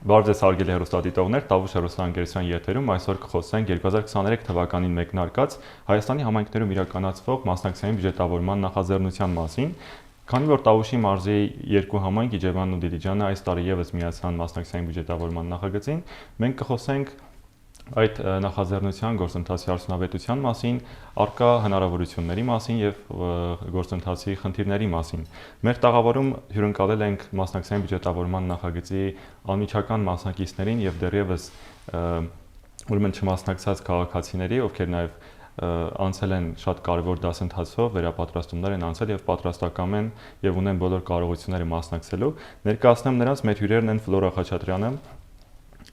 Բարև ձեզ հարգելի հեռուստադիտողներ, Տավուշ հեռուստաընկերության եթերում այսօր կխոսենք 2023 թվականին մեկնարկած Հայաստանի համայնքներում իրականացվող մասնակցային բյուջետավորման նախաձեռնության մասին։ Քանի որ Տավուշի մարզի երկու համայնք Իջևանն ու Դիլիջանը այս տարի եւս միացան մասնակցային բյուջետավորման նախագծին, մենք կխոսենք այդ նախաձեռնության գործընթացի արդյունավետության մասին, առկա հնարավորությունների մասին եւ գործընթացի խնդիրների մասին։ Մեր տաղավարում հյուրընկալել ենք մասնակցային բյուջետավորման նախագծի անմիջական մասնակիցներին եւ դեռևս ուրեմն չմասնակցած քաղաքացիների, ովքեր նաեւ անցել են շատ կարևոր դասընթացով, վերապատրաստումներ են անցել եւ պատրաստական են եւ ունեն բոլոր կարողությունները մասնակցելու։ Ներկայացնեմ նրանց, մեր հյուրերն են Ֆլորա Խաչատրյանը,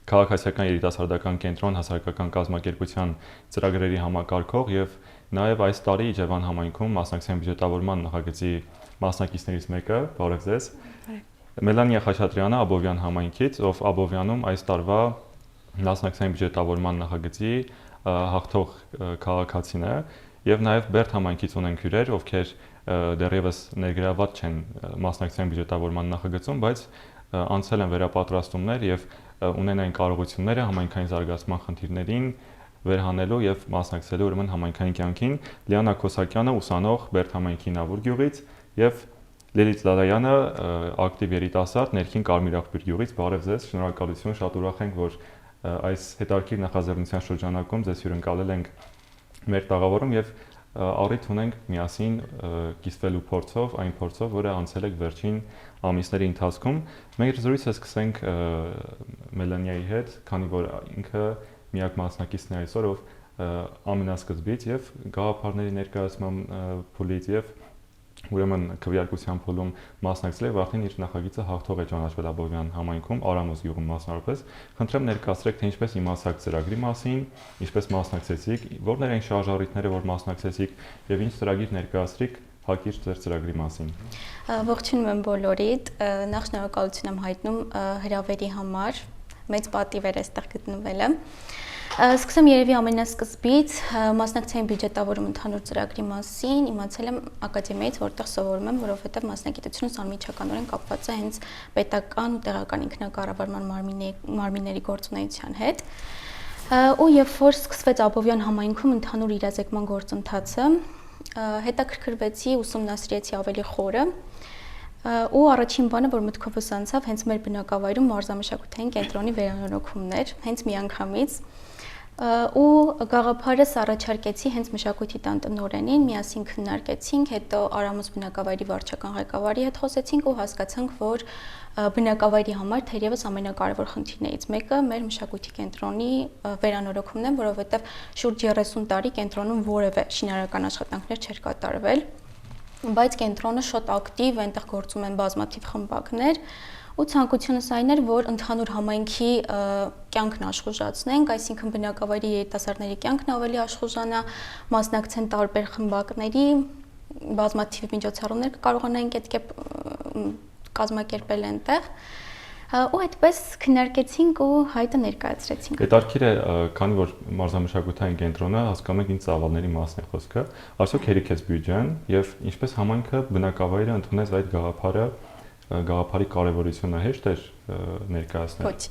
Քաղաքացիական երիտասարդական կենտրոն հասարակական կազմակերպության ծրագրերի համակարգող եւ նաեւ այս տարի Իջևան համայնքում մասնակցային բյուջետավորման նախագծի մասնակիցներից մեկը, բարև ձեզ։ Մելանիա Խաչատրյանը Աբովյան համայնքից, ով Աբովյանում այս տարվա մասնակցային բյուջետավորման նախագծի հաղթող քաղաքացին է եւ նաեւ Բերդ համայնքից ունենք հյուրեր, ովքեր դեռևս ներգրաված չեն մասնակցային բյուջետավորման նախագծում, բայց անցել են վերապատրաստումներ եւ ունեն այն կարողությունները համայնքային զարգացման խնդիրներին վերհանելու եւ մասնակցելու ուրեմն համայնքային կյանքին։ Լիանա Քոսակյանը ուսանող Բերդ համայնքի Նավուր գյուղից եւ Լիլիթ Լալայանը ակտիվ երիտասարդ ներքին Կարմիրախպիր գյուղից։ Բարև ձեզ, շնորհակալություն, շատ ուրախ ենք, որ այս հետաքրքիր նախաձեռնության շրջանակում ձեզ հյուրընկալել ենք մեր տաղավարում եւ առիթ ունենք միասին կիսվելու փորձով, այն փորձով, որը անցել եք վերջին ամիսների ընթացքում։ Մեր զրույցը սկսենք Մելանիայի հետ, քանի որ ինքը միակ մասնակիցն է այսօր, ով ամենասկզբից եւ գաղափարների ներկայացման փուլից եւ ուրեմն քվեարկության փուլում մասնակցել եւ արդեն իր նախագիծը հաղթող է ճանաչվել Աբովյան համայնքում, Արամոս գյուղում մասնավորապես։ Խնդրեմ ներկայացրեք, թե ինչպես իմացաք ծրագրի մասին, ինչպես մասնակցեցիք, որներ են շարժառիթները, որ մասնակցեցիք եւ ինչ ծրագիր ներկայացրիք հակիրճ ձեր ծրագրի մասին։ Ողջունում եմ բոլորիդ, նախ շնորհակալություն եմ հայտնում հրավերի համար, մեծ պատիվ էր այստեղ գտնվելը։ Սկսեմ երևի ամենասկզբից մասնակցային բյուջետավորում ընդհանուր ծրագրի մասին իմացել եմ ակադեմիայից, որտեղ սովորում եմ, որովհետև մասնագիտությունս անմիջականորեն կապված է հենց պետական ու տեղական ինքնակառավարման մարմինների գործունեության հետ։ Ու երբ որ սկսվեց Աբովյան համայնքում ընդհանուր իրազեկման գործընթացը, հետաքրքրվեցի, ուսումնասիրեցի ավելի խորը ու առաջին բանը, որ մտքովս անցավ, հենց մեր բնակավայրում մարզամշակութային կենտրոնի վերանորոգումն էր, հենց միանգամից ու գաղափարս առաջարկեցի հենց մշակույթի տան տնօրենին, միասին քննարկեցինք, հետո Արամոս բնակավայրի վարչական ղեկավարի հետ խոսեցինք ու հասկացանք, որ բնակավայրի համար թերևս ամենակարևոր խնդիրներից մեկը մեր մշակույթի կենտրոնի վերանորոգումն է, որովհետև շուրջ 30 տարի կենտրոնում որևէ շինարարական աշխատանքներ չէր կատարվել, բայց կենտրոնը շատ ակտիվ, այնտեղ գործում են բազմաթիվ խմբակներ ու ցանկությունս այն էր, որ ընդհանուր համայնքի կյանքն աշխուժացնենք, այսինքն բնակավայրի երիտասարդների կյանքն ավելի աշխուժանա, մասնակցեն տարբեր խմբակների, բազմաթիվ միջոցառումներ կարողանանք այդ կերպ կազմակերպել այնտեղ։ Ու այդպես քննարկեցինք ու հայտը ներկայացրեցինք։ Հետաքրքիր է, քանի որ մարզամշակութային կենտրոնը հասկանում եք ինչ ծավալների մասն է խոսքը, արդյոք հերիքեց բյուջեն եւ ինչպես համայնքը բնակավայրը ընդունեց այդ գաղափարի կարևորությունը հեշտ էր ներկայացնել։ Ոչ։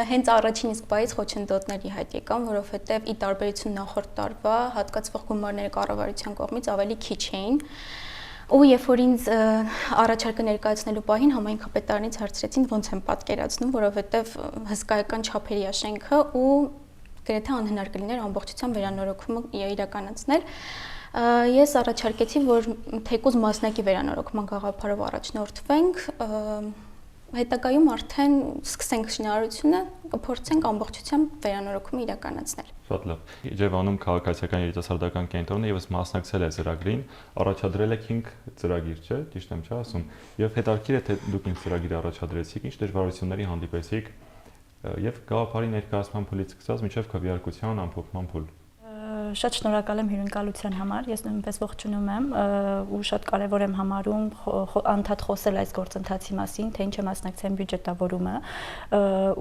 Հենց առաջին իսկ պահից խոչընդոտների հայտ եկան, որովհետև ի տարբերություն նախորդ տարվա հատկացվող գումարները կառավարության կողմից ավելի քիչ էին։ Ու երբ որ ինձ առաջարկը ներկայացնելու պահին համայնքապետարանից հարցրեցին ոնց եմ պատկերացնում, որովհետև հսկայական չափերի է շենքը ու գրեթե անհնար կլիներ ամբողջությամբ վերանորոգումը իրականացնել։ Ես առաջարկեցի, որ թեկուզ մասնակի վերանորոգման գաղափարով առաջնորդվենք, հետագայում արդեն սկսենք շինարարությունը, կփորձենք ամբողջությամբ վերանորոգումը իրականացնել։ Շատ լավ։ Իջևանում քաղաքացիական երիտասարդական կենտրոնը եւս մասնակցել է ծրագրին, առաջադրել եք 5 ծրագիր, չէ՞, ճիշտ եմ չէ՞ ասում։ Եվ հետաքրքիր է, թե դուք ինչ ծրագիր առաջադրեցիք, ինչ դժվարությունների հանդիպեցիք եւ գաղափարի ներկայացման փուլից սկսած մինչեւ քվեարկության ամփոփման փուլ։ Շատ շնորհակալ եմ հյուրընկալության համար։ Ես նույնպես ողջունում եմ ու շատ կարևոր եմ համարում անդադ խոսել այս գործընթացի մասին, թե ինչ է մասնակցային բյուջետավորումը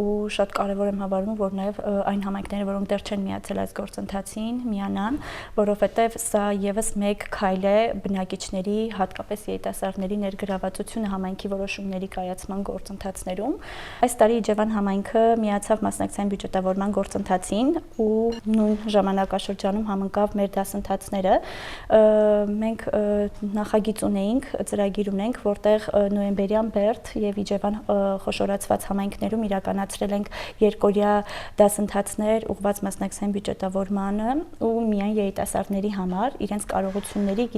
ու շատ կարևոր եմ հավարում, որ նաև այն համայնքները, որոնք դեռ չեն միացել այս գործընթացին, միանան, որովհետև սա եւս մեկ քայլ է բնակիչների, հատկապես երիտասարդների ներգրավվածությունը համայնքի որոշումների կայացման գործընթացներում։ Այս տարի Իջևան համայնքը միացավ մասնակցային բյուջետավորման գործընթացին ու նույն ժամանակաշրջանում համընկավ մեր դասընթացները։ Մենք նախագիծ ունեինք, ծրագիր ունենք, որտեղ նոյեմբերյան Բերդ եւ Իջևան խոշորացված համայնքներում իրականացրել ենք երկօրյա դասընթացներ ուղղված մասնակցային բյուջետավորմանը ու միայն երիտասարդների համար իրենց կարողությունների,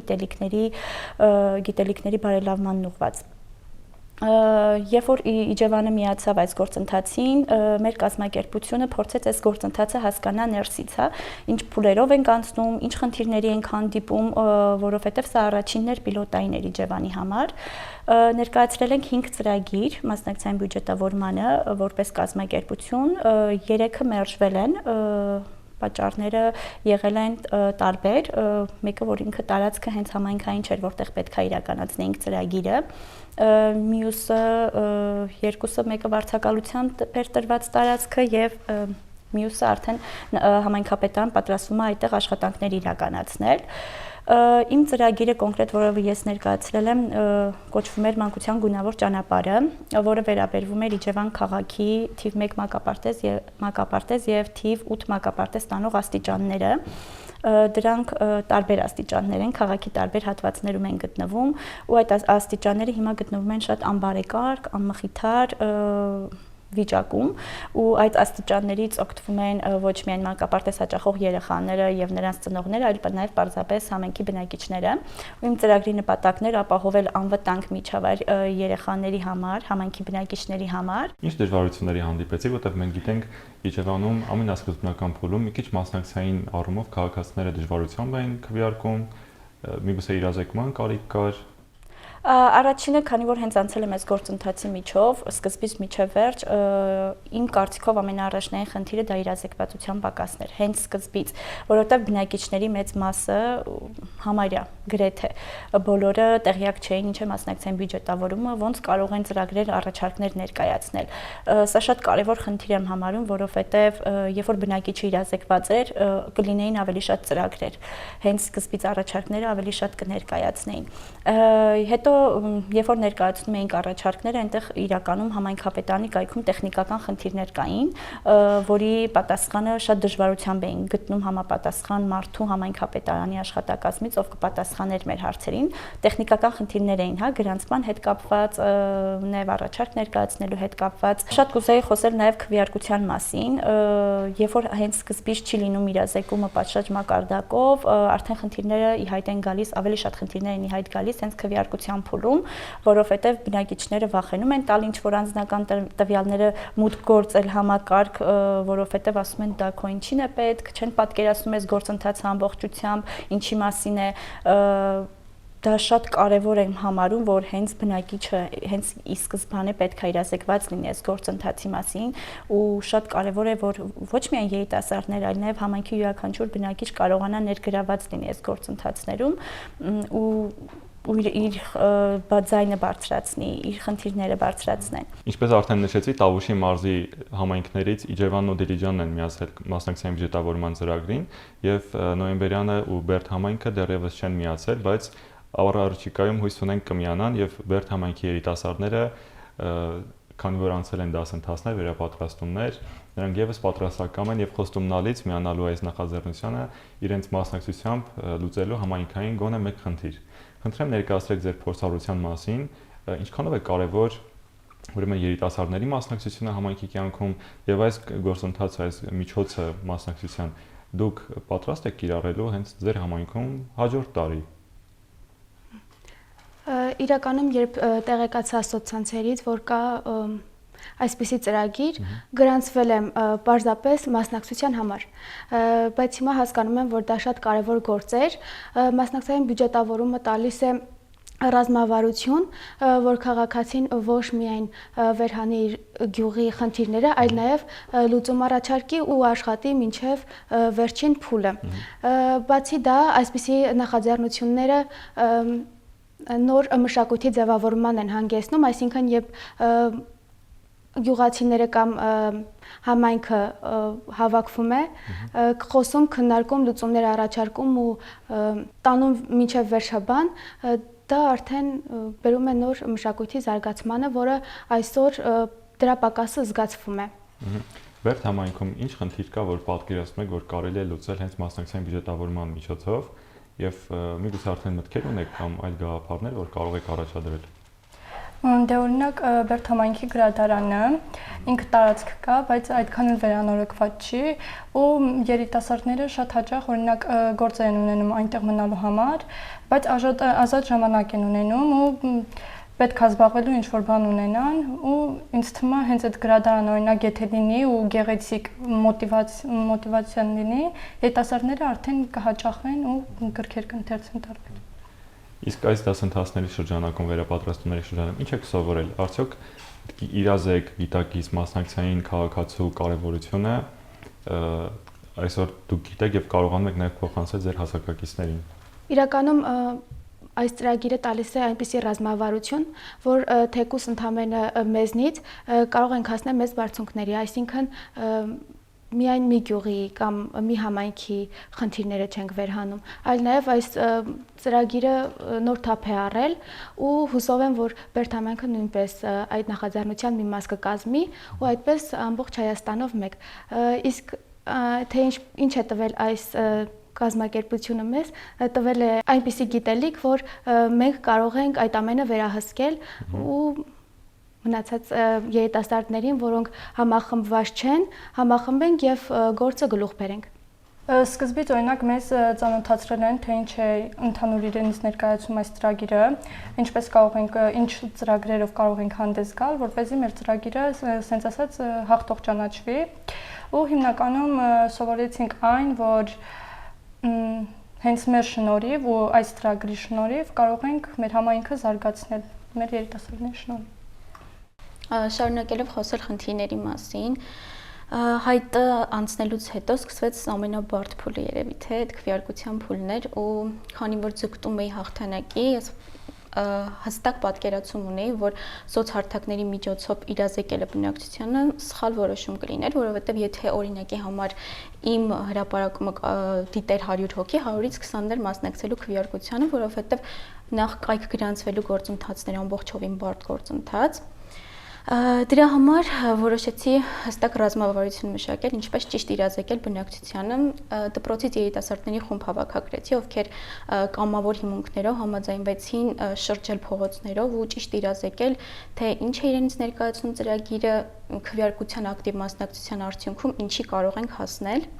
գիտելիքների բարելավմանն ուղղված։ Երբ որ Իջևանը միացավ այս գործընթացին, մեր կազմակերպությունը փորձեց այս գործընթացը հասկանա ներսից, ինչ փուլերով ենք անցնում, ինչ խնդիրների ենք հանդիպում, որովհետև սա առաջինն էր պիլոտային էր Իջևանի համար։ Ներկայացրել ենք 5 ծրագիր մասնակցային բյուջետավորմանը որպես կազմակերպություն, 3-ը մերժվել են, պատճառները եղել են տարբեր, մեկը որ ինքը տարածքը հենց համայնքային չէր, որտեղ պետք է իրականացնեինք ծրագիրը, մյուսը երկուսը մեկը վարձակալության էր տրված տարածքը եւ մյուսը արդեն համայնքապետարան պատրաստվում է այդտեղ աշխատանքներ իրականացնել։ Իմ ծրագիրը կոնկրետ, որը ես ներկայացրել եմ, կոչվում էր մանկության գունավոր ճանապարհը, որը վերաբերվում էր Իջևան քաղաքի թիվ 1 մակապարտեզ եւ թիվ 8 մակապարտեզ տանող աստիճանները։ Դրանք տարբեր աստիճաններ են, քաղաքի տարբեր հատվածներում են գտնվում ու այդ աստիճանները հիմա գտնվում են շատ անբարեկարգ, անմխիթար վիճակում ու այդ աստիճաններից օգտվում են ոչ միայն մանկապարտեզ հաճախող երեխաները եւ նրանց ծնողները, այլ նաեւ պարզապես համայնքի բնակիչները։ Ու իմ ծրագրի նպատակն էր ապահովել անվտանգ միջավայր երեխաների համար, համայնքի բնակիչների համար։ Ինչ դժվարությունների հանդիպեցիք, որտեղ մենք գիտենք Իջևանում ամենասկզբնական փուլում մի քիչ մասնակցային առումով քաղաքացիները դժվարությամբ էին քվեարկում, միգուցե իրազեկման կարիք կար։ Առաջինը, քանի որ հենց անցել եմ այս գործընթացի միջով, սկզբից մինչև վերջ, իմ կարծիքով ամենաառաջնային խնդիրը դա իրազեկվածության պակասն էր, հենց սկզբից, որովհետև բնակիչների մեծ մասը համարյա գրեթե բոլորը տեղյակ չէին ինչ է մասնակցային բյուջետավորումը, ոնց կարող են ծրագրեր, առաջարկներ ներկայացնել։ Սա շատ կարևոր խնդիր եմ համարում, որովհետև երբ որ բնակիչը իրազեկված էր, կլինեին ավելի շատ ծրագրեր, հենց սկզբից առաջարկները ավելի շատ կներկայացնեին։ Հետո երբ որ ներկայացնում էինք առաջարկները, այնտեղ իրականում համայնքապետարանի կայքում տեխնիկական խնդիրներ կային, որի պատասխանը շատ դժվարությամբ էին գտնում համապատասխան մարդու համայնքապետարանի աշխատակազմից, ով կպատասխաներ մեր հարցերին։ Տեխնիկական խնդիրներ էին, գրանցման հետ կապված, նաև առաջարկ ներկայացնելու հետ կապված։ Շատ կուզեի խոսել նաև քվեարկության մասին, երբ որ հենց սկզբից չի լինում իրազեկումը պատշաճ մակարդակով, արդեն խնդիրները ի հայտ են գալիս, ավելի շատ խնդիրներ են ի հայտ գալիս հենց քվեարկության փուլում, որովհետև բնակիչները վախենում են տալ ինչ-որ անձնական տվյալները մուտք գործել համակարգ, որովհետև ասում են դա քո ինչին է պետք, չեն պատկերացնում այս գործընթացը ամբողջությամբ, ինչի մասին է, դա շատ կարևոր եմ համարում, որ հենց բնակիչը հենց ի սկզբանե պետք է իրազեկված լինի այս գործընթացի մասին ու շատ կարևոր է, որ ոչ միայն երիտասարդներ, այլ նաև համայնքի յուրաքանչյուր բնակիչ կարողանա ներգրաված լինի այս գործընթացներում ու իր ձայնը բարձրացնի, իր խնդիրները բարձրացնեն։ Ինչպես արդեն նշեցի, Տավուշի մարզի համայնքներից Իջևանն ու Դիլիջանն են միացել մասնակցային բյուջետավորման ծրագրին եւ նոյեմբերյանը ու Բերդ համայնքը դեռևս չեն միացել, բայց առաջիկայում հույս ունենք կմիանան եւ Բերդ համայնքի երիտասարդները քանի որ անցել են դասընթացներ, վերապատրաստումներ, նրանք եւս պատրաստական են եւ խոստումնալից միանալու այս նախաձեռնությանը իրենց մասնակցությամբ լուծելու համայնքային գոնե մեկ խնդիր։ Խնդրեմ ներկայացրեք ձեր փորձառության մասին, ինչքանով է կարևոր ուրեմն երիտասարդների մասնակցությունը համայնքի կյանքում եւ այս գործընթացը, այս միջոցը մասնակցության դուք պատրաստ եք կիրառելու հենց ձեր համայնքում հաջորդ տարի։ Իրականում երբ տեղեկացա սոցցանցերից, որ կա այսպիսի ծրագիր, գրանցվել եմ պարզապես մասնակցության համար, բայց հիմա հասկանում եմ, որ դա շատ կարևոր գործ էր, մասնակցային բյուջետավորումը տալիս է ռազմավարություն, որ քաղաքացին ոչ միայն վերհանի իր գյուղի խնդիրները, այլ նաև լուծում առաջարկի ու աշխատի մինչև վերջին փուլը։ Բացի դա, այսպիսի նախաձեռնությունները նոր մշակույթի ձևավորման են հանգեցնում, այսինքն երբ գյուղացիները կամ համայնքը հավաքվում է, խոսում, քննարկում, լուծումներ առաջարկում ու տանում մինչև վերջաբան, դա արդեն բերում է նոր մշակույթի զարգացմանը, որը այսօր դրա պակասը զգացվում է։ Բերդ համայնքում ինչ խնդիր կա, որ պատկերացնում եք, որ կարելի է լուծել հենց մասնակցային բյուջետավորման միջոցով եւ միգուցե արդեն մտքեր ունեք կամ այլ գաղափարներ, որ կարող եք առաջադրել։ Դե օրինակ Բերդ համայնքի գրադարանը ինքը տարածք կա, բայց այդքան էլ վերանորոգված չի ու երիտասարդները շատ հաճախ օրինակ գործ են ունենում այնտեղ մնալու համար, բայց ազատ ժամանակ են ունենում ու պետք է զբաղվելու ինչ-որ բան ունենան ու ինձ թվում է հենց այդ գրադարանը օրինակ եթե լինի ու գեղեցիկ մոտիվացիան լինի, երիտասարդները արդեն կհաճախեն ու գրքեր կընթերցեն տարբեր։ Իսկ այս դասընթացների շրջանակում, վերապատրաստումների շրջանում ինչ եք սովորել։ Արդյոք իրազեկ գիտակից մասնակցային քաղաքացու կարևորությունը այսօր դուք գիտեք եւ կարողանում եք նաեւ փոխանցել ձեր հասակակիցներին։ Իրականում այս ծրագիրը տալիս է այնպիսի ռազմավարություն, որ թեկուս ընդամենը մեզնից կարող ենք հասնել մեծ բարձունքների, այսինքն միայն մի գյուղի կամ մի համայնքի խնդիրները չենք վերհանում, այլ նաև այս ծրագիրը նոր թափ է առել ու հուսով եմ, որ Բերդ համայնքը նույնպես այդ նախաձեռնության մի մաս կկազմի ու այդպես ամբողջ Հայաստանով մեկ։ Իսկ թե ինչ է տվել այս կազմակերպությունը մեզ, տվել է այնպիսի գիտելիք, որ մենք կարող ենք այդ ամենը վերահսկել ու մնացած երիտասարդներին, որոնք համախմբված չեն, համախմբենք եւ գործը գլուխ բերենք։ Սկզբից օրինակ մեզ ծանոթացրել են, թե ինչ է ընդհանուր իրենից ներկայացում այս ծրագիրը, ինչպես կարող ենք, ինչ ծրագրերով կարող ենք հանդես գալ, որպեսզի մեր ծրագիրը, ասենց ասած, հաղթող ճանաչվի։ Ու հիմնականում սովորեցինք այն, որ հենց մեր շնորհիվ ու այս ծրագրի շնորհիվ կարող ենք մեր համայնքը զարգացնել մեր երիտասարդների շնորհիվ։ Շարունակելով խոսել խնդիրների մասին, հայտը անցնելուց հետո սկսվեց ամենաբարդ փուլը երևի թե այդ քվեարկության փուլն էր ու քանի որ ձգտում էի հաղթանակի, ես հստակ պատկերացում ունեի, որ սոցհարթակների միջոցով իրազեկելը բնակչությանը սխալ որոշում կլիներ, որովհետև եթե օրինակի համար իմ հրապարակումը դիտեր 100 հոգի, 100-ից 20-ներ մասնակցելու քվեարկությանը, որովհետև նախ կայք գրանցվելու գործընթացներ ամբողջովին բարդ գործընթաց։ Դրա համար որոշեցի հստակ ռազմավարություն մշակել, ինչպես ճիշտ իրազեկել բնակչությանը, դպրոցից երիտասարդների խումբ հավաքագրեցի, ովքեր կամավոր հիմունքներով համաձայնվեցին շրջել փողոցներով ու ճիշտ իրազեկել, թե ինչ է իրենից ներկայացնում ծրագիրը, քվեարկության ակտիվ մասնակցության արդյունքում ինչի կարող ենք հասնել։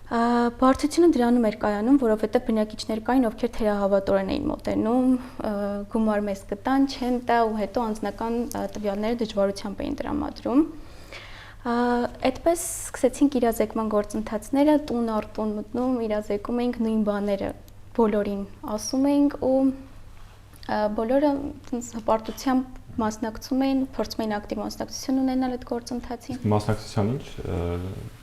Բարդությունը դրանում էր կայանում, որովհետև բնակիչներ կային, ովքեր թերահավատորեն էին մոտենում, գումար մեզ կտան, չեն տա ու հետո անձնական տվյալները դժվարությամբ էին տրամադրում։ Այդպես սկսեցինք իրազեկման գործընթացները, տուն առ տուն մտնում, իրազեկում էինք նույն բաները, բոլորին ասում էինք ու բոլորը հպարտությամբ մասնակցում էին, փորձում էին ակտիվ մասնակցություն ունենալ այդ գործընթացին։ Մասնակցության ինչ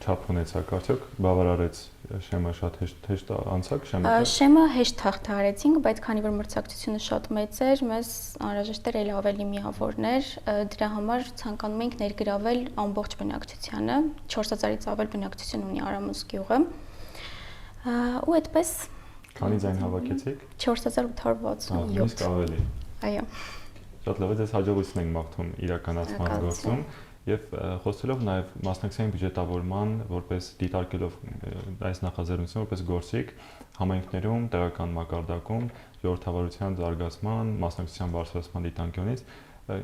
չափ ունեցաք, արդյոք բավարարեց շեմը շատ հեշտ անցակ շեմը։ Շեմը հեշտ հաղթահարեցինք, բայց քանի որ մրցակցությունը շատ մեծ էր, մեզ անհրաժեշտ էր ել ավելի միավորներ, դրա համար ցանկանում էինք ներգրավել ամբողջ բնակչությանը, 4000-ից ավել բնակչություն ունի Արամուս գյուղը։ Ու այդպես Քանի ձայն հավաքեցիք։ 4867։ Իսկ ավելի։ Այո։ Շատ լավ է, ձեզ հաջողություն ենք մաղթում իրականացման գործում եւ խոսելով նաեւ մասնակցային բյուջետավորման որպես դիտարկելով այս նախաձեռնությունը որպես գործիք համայնքներում տեղական մակարդակում ժողովրդավարության զարգացման, մասնակցության բարձրացման դիտանկյունից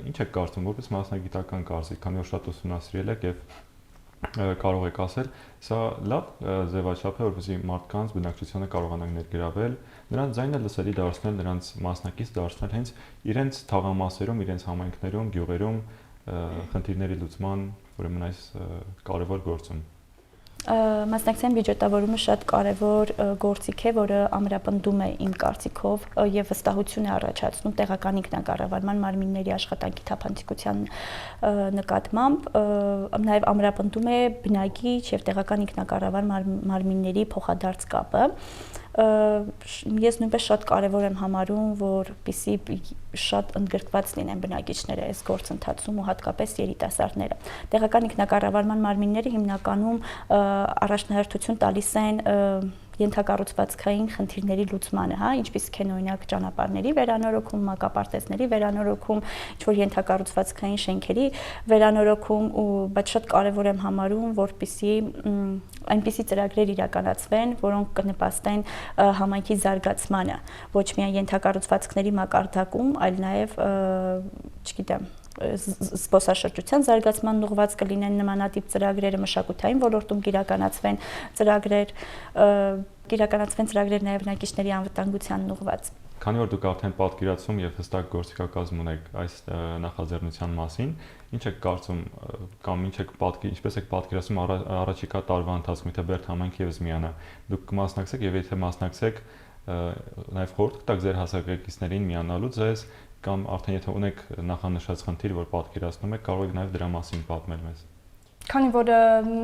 ինչ եք կարծում որպես մասնագիտական կարծիք, քանի որ շատ ուսումնասիրել եք եւ կարող եք ասել, սա լավ ձևաչափ է, որպեսզի մարդկանց բնակչությանը կարողանանք ներգրավել, նրանց ձայնը լսելի դարձնել, նրանց մասնակից դարձնել հենց իրենց թաղամասերում, իրենց համայնքներում, գյուղերում խնդիրների լուծման, ուրեմն այս կարևոր գործում։ Մասնակցային բյուջետավորումը շատ կարևոր գործիք է, որը ամրապնդում է իմ կարծիքով եւ վստահություն է առաջացնում տեղական ինքնակառավարման մարմինների աշխատանքի թափանցիկության նկատմամբ, նաեւ ամրապնդում է բնակիչ եւ տեղական ինքնակառավար մարմինների փոխադարձ կապը։ Ես նույնպես շատ կարևոր եմ համարում, որպեսզի շատ ընդգրկված լինեն բնակիչները այս գործընթացում ու հատկապես երիտասարդները։ Տեղական ինքնակառավարման մարմինները հիմնականում առաջնահերթություն տալիս են ենթակառուցվածքային խնդիրների լուծմանը, հա, ինչպիսիք են օրինակ ճանապարհների վերանորոգում, մակապարտեզների վերանորոգում, ինչ-որ ենթակառուցվածքային շենքերի վերանորոգում, բայց շատ կարևոր եմ համարում, որպեսզի այնպիսի ծրագրեր իրականացվեն, որոնք կնպաստեն համայնքի զարգացմանը, ոչ միայն ենթակառուցվածքների մակարդակում, այլ նաև, չգիտեմ, զբոսաշրջության զարգացման ուղղված կլինեն նմանատիպ ծրագրերը, մշակութային ոլորտում կիրականացվեն ծրագրեր նաև բնակիչների անվտանգությանն ուղղված։ Քանի որ դուք արդեն պատկերացում եւ հստակ գործիքակազմ ունեք այս նախաձեռնության մասին, ինչ եք կարծում կամ ինչպես եք պատկերացնում առաջիկա տարվա ընթացքում, թե Բերդ համայնքը եւս միանա, դուք կմասնակցեք եւ եթե մասնակցեք, նաեւ խորհուրդ կտաք ձեր հասակակիցներին միանալու ձեզ կամ արդեն եթե ունեք նախանշած խնդիր, որ պատկերացնում եք, կարող եք նաև դրա մասին պատմել մեզ։ Քանի որ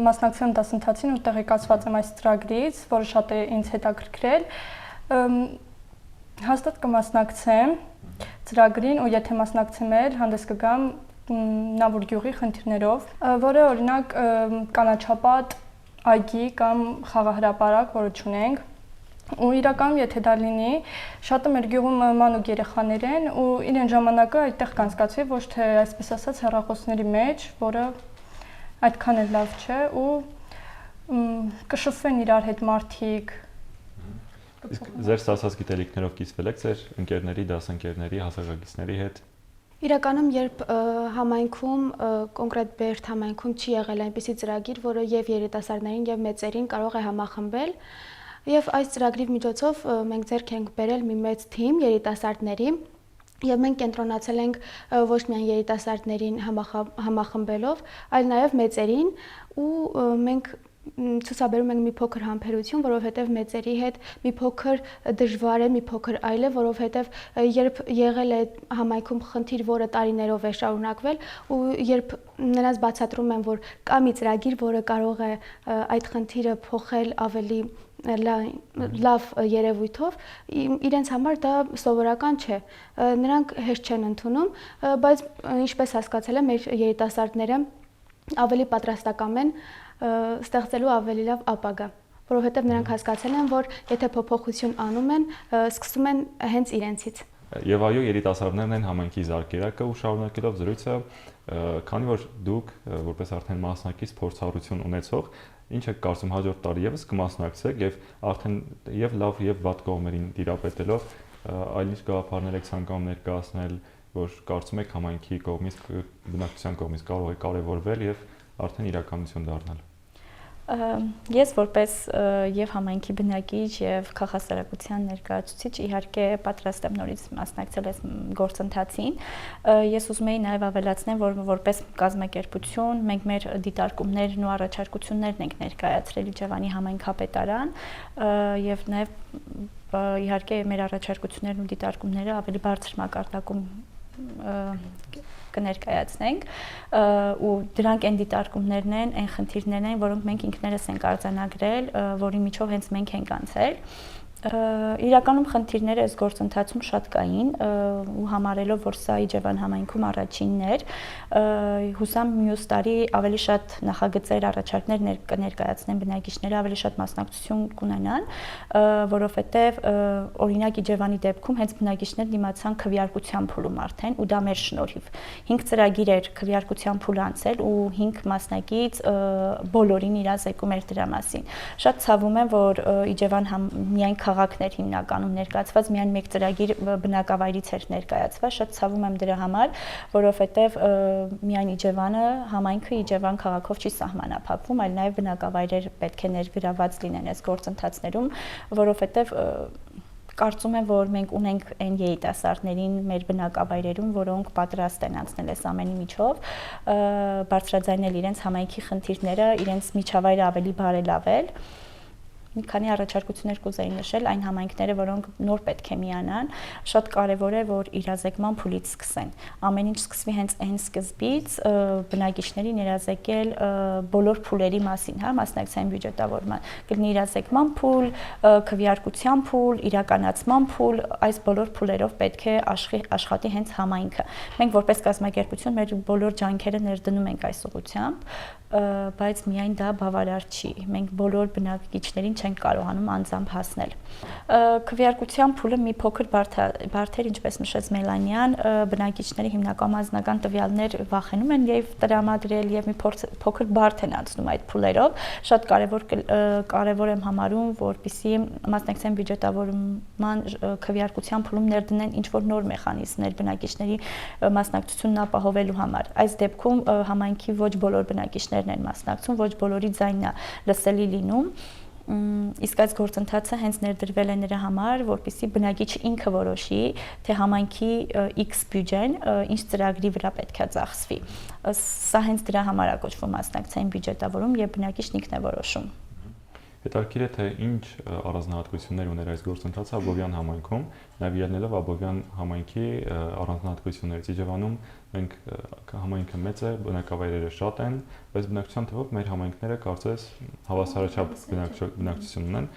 մասնակցել եմ դասընթացին ու տեղեկացված եմ այս ծրագրից, որը շատ է ինձ հետաքրքրել, հաստատ կմասնակցեմ ծրագրին ու եթե մասնակցեմ էլ հանդես կգամ Նավուր գյուղի խնդիրներով, որը օրինակ կանաչապատ այգի կամ խաղահրապարակ, որը չունենք, ու իրականում եթե դա լինի, շատը մեր գյուղում մանուկ երեխաներ են ու իրեն ժամանակը այդտեղ կանցկացվի, ոչ թե այսպես ասած հեռախոսների մեջ, որը այդքան էլ լավ չէ ու կշփվեն իրար հետ մարդիկ։ Ձեր ստացած գիտելիքներով կիսվել եք ձեր ընկերների, դասընկերների, հասակակիցների հետ։ Իրականում երբ համայնքում կոնկրետ Բերդ համայնքում չի եղել այնպիսի ծրագիր, որը եւ երիտասարդներին եւ մեծերին կարող է համախմբել, եւ այս ծրագրի միջոցով մենք ձեռք ենք բերել մի մեծ թիմ երիտասարդների եւ մենք կենտրոնացել ենք ոչ միայն երիտասարդներին համախմբելով, այլ նաեւ մեծերին ու մենք ցուցաբերում ենք մի փոքր համբերություն, որովհետև մեծերի հետ մի փոքր դժվար է, մի փոքր այլ է, որովհետև երբ եղել է համայնքում խնդիր, որը տարիներով է շարունակվել ու երբ նրանց բացատրում են, որ կա մի ծրագիր, որը կարող է այդ խնդիրը փոխել ավելի լավ երևույթով, իրենց համար դա սովորական չէ։ Նրանք հեշտ չեն ընդունում, բայց ինչպես հասկացել եմ, մեր երիտասարդները ավելի պատրաստական են ստեղծելու ավելի լավ ապագա, որովհետև նրանք հասկացել են, որ եթե փոփոխություն անում են, սկսում են հենց իրենցից։ Եվ այո, երիտասարդներն են համայնքի զարգերակը ու շարունակելով զրույցը, քանի որ դուք որպես արդեն մասնակից փորձառություն ունեցող, ինչ եք կարծում հաջորդ տարի եւս կմասնակցեք եւ արդեն եւ լավ եւ վատ կողմերին տիրապետելով այլ ինչ գաղափարներ եք ցանկանում ներկայացնել, որ կարծում եք համայնքի կողմից, բնակչության կողմից կարող է կարևորվել եւ արդեն իրականություն դառնալ։ Ես որպես եւ համայնքի բնակիչ եւ քաղաքասարակության ներկայացուցիչ իհարկե պատրաստ եմ նորից մասնակցել այս գործընթացին։ Ես ուզում եի նաեւ ավելացնել, որ որպես կազմակերպություն մենք մեր դիտարկումներն ու առաջարկություններն ենք ներկայացրել Իջևանի համայնքապետարան եւ նաեւ իհարկե մեր առաջարկություններն ու դիտարկումները ավելի բարձր մակարդակում կներկայացնենք ու դրանք այն դիտարկումներն են, այն խնդիրներն են, որոնք մենք ինքներս ենք արձանագրել, որի միջով հենց մենք ենք անցել։ Իրականում խնդիրները այս գործընթացում շատ կային ու համարելով, որ սա Իջևան համայնքում առաջինն էր, հուսամ մյուս տարի ավելի շատ նախագծեր, առաջարկներ կներկայացնեն բնակիչները, ավելի շատ մասնակցություն կունենան, որովհետև օրինակ Իջևանի դեպքում հենց բնակիչներն իմացան քվեարկության փուլում արդեն ու դա մեր շնորհիվ։ 5 ծրագիր էր քվեարկության փուլ անցել ու 5 մասնակից բոլորին իրազեկում էր դրա մասին։ Շատ ցավում եմ, որ Իջևան միայն քաղաքներ հիմնականում ներկայացված, միայն մեկ ծրագիր բնակավայրից էր ներկայացված, շատ ցավում եմ դրա համար, որովհետև միայն Իջևանը, համայնքը Իջևան քաղաքով չի սահմանափակվում, այլ նաև բնակավայրեր պետք է ներգրաված լինեն այս գործընթացներում, որովհետև Կարծում եմ, որ մենք ունենք այն երիտասարդներին մեր բնակավայրերում, որոնք պատրաստ են անցնել այս ամենի միջով, բարձրաձայնել իրենց համայնքի խնդիրները, իրենց միջավայրը ավելի բարելավել։ Մի քանի առաջարկություններ կուզեի նշել, այն համայնքները, որոնք նոր պետք է միանան, շատ կարևոր է, որ իրազեկման փուլից սկսեն։ Ամեն ինչ սկսվի հենց այն սկզբից, բնակիչներին իրազեկել բոլոր փուլերի մասին, հա, մասնակցային բյուջետավորման։ Կլինի իրազեկման փուլ, քվեարկության փուլ, իրականացման փուլ, այս բոլոր փուլերով պետք է աշխատի հենց համայնքը։ Մենք որպես կազմակերպություն մեր բոլոր ջանքերը ներդնում ենք այս ուղղությամբ, բայց միայն դա բավարար չի։ Մենք բոլոր բնակիչներին չենք կարողանում անձամբ հասնել։ Քվեարկության փուլը մի փոքր բարդ էր, ինչպես նշեց Մելանյան, բնակիչների հիմնական անձնական տվյալներ վախենում են եւ տրամադրել եւ մի փոքր բարդ են անցնում այդ փուլերով։ Շատ կարևոր եմ համարում, որպեսզի մասնակցային բյուջետավորման քվեարկության փուլում ներդնեն ինչ որ նոր մեխանիզմներ բնակիչների մասնակցությունն ապահովելու համար։ Այս դեպքում համայնքի ոչ բոլոր բնակիչներն են մասնակցում, ոչ բոլորի ձայնն է լսելի լինում։ Իսկ այս գործընթացը հենց ներդրվել է նրա համար, որպեսզի բնակիչը ինքը որոշի, թե համայնքի X բյուջեն ինչ ծրագրի վրա պետք է ծախսվի։ Սա հենց դրա համար է կոչվում մասնակցային բյուջետավորում եւ բնակիչն ինքն է որոշում։ Հետաքրքիր է, թե ինչ առանձնահատկություններ ուներ այս գործընթացը Աբովյան համայնքում, նաև ելնելով Աբովյան համայնքի առանձնահատկություններից։ Իջևանում մենք համայնքը մեծ է, բնակավայրերը շատ են, բայց բնակչության թվով մեր համայնքները կարծես հավասարաչափ բնակչություն ունեն։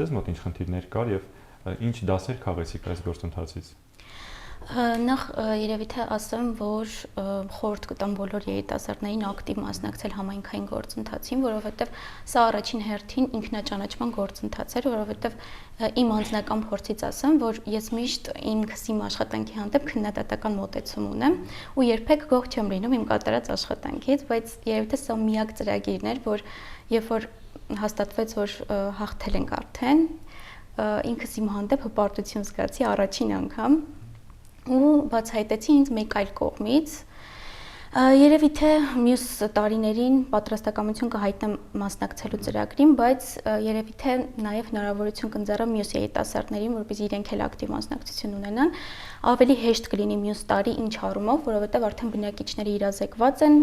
Ձեզ մոտ ինչ խնդիրներ կար եւ ինչ դասեր քաղեցիք այս գործընթացից։ Նախ երևի թե ասեմ, որ խորհուրդ կտամ բոլոր երիտասարդներին ակտիվ մասնակցել համայնքային գործընթացին, որովհետև սա առաջին հերթին ինքնաճանաչման գործընթաց էր, որովհետև իմ անձնական փորձից ասեմ, որ ես միշտ ինքս իմ աշխատանքի հանդեպ քննադատական մոտեցում ունեմ ու երբեք գոհ չեմ լինում իմ կատարած աշխատանքից, բայց երևի թե սա միակ ծրագիրն էր, որ երբ որ հաստատվեց, որ հաղթել ենք արդեն, ինքս իմ հանդեպ հպարտություն զգացի առաջին անգամ ու բացահայտեցի ինձ մեկ այլ կողմից, երևի թե մյուս տարիներին պատրաստակամություն կհայտնեմ մասնակցելու ծրագրին, բայց երևի թե նաև հնարավորություն կընձեռեմ մյուս երիտասարդներին, որպեսզի իրենք էլ ակտիվ մասնակցություն ունենան, ավելի հեշտ կլինի մյուս տարի ինչ առումով, որովհետև արդեն բնակիչները իրազեկված են,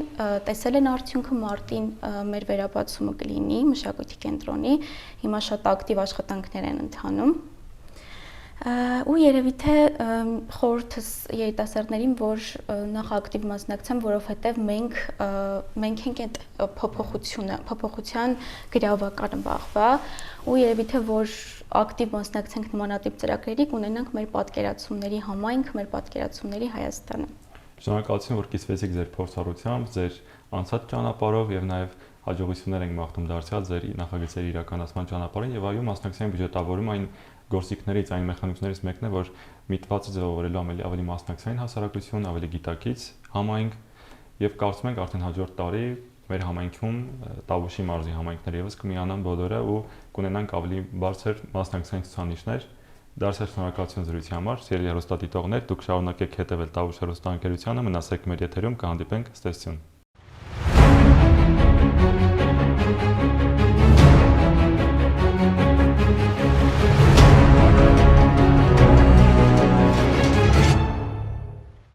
տեսել են արդյունքը մարտին մեր վերաբացումը կլինի մշակույթի կենտրոնի, հիմա շատ ակտիվ աշխատանքներ են ընթանում։ Ու երևի թե խորհուրդս երիտասարդներին, որ նախ ակտիվ մասնակցեն, որովհետև մենք ենք այդ փոփոխության գրավականը բախվա, ու երևի թե որ ակտիվ մասնակցենք նմանատիպ ծրագրերի, կունենանք մեր պատկերացումների համայնք, մեր պատկերացումների Հայաստանը։ Շնորհակալություն, որ կիսվեցիք ձեր փորձառությամբ, ձեր անցած ճանապարհով եւ նաեւ հաջողություններ ենք մաղթում դարձյալ ձեր նախագծերի իրականացման ճանապարհին եւ այո, մասնակցային բյուջետավորում այն գործիքներից, այն մեխանիզմներից մեկն է, որ միտված է ձևավորելու ավելի մասնակցային հասարակություն, ավելի գիտակից համայնք եւ կարծում ենք արդեն հաջորդ տարի մեր համայնքում Տավուշի մարզի համայնքները եւս կմիանան բոլորը ու կունենանք ավելի բարձր մասնակցային ցուցանիշներ։ Դարձյալ շնորհակալություն զրույցի համար, սիրելի հեռուստադիտողներ, դուք շարունակեք հետևել Տավուշ հեռուստաընկերությանը, մնացեք մեր եթերում, կհանդիպենք, ցտեսություն։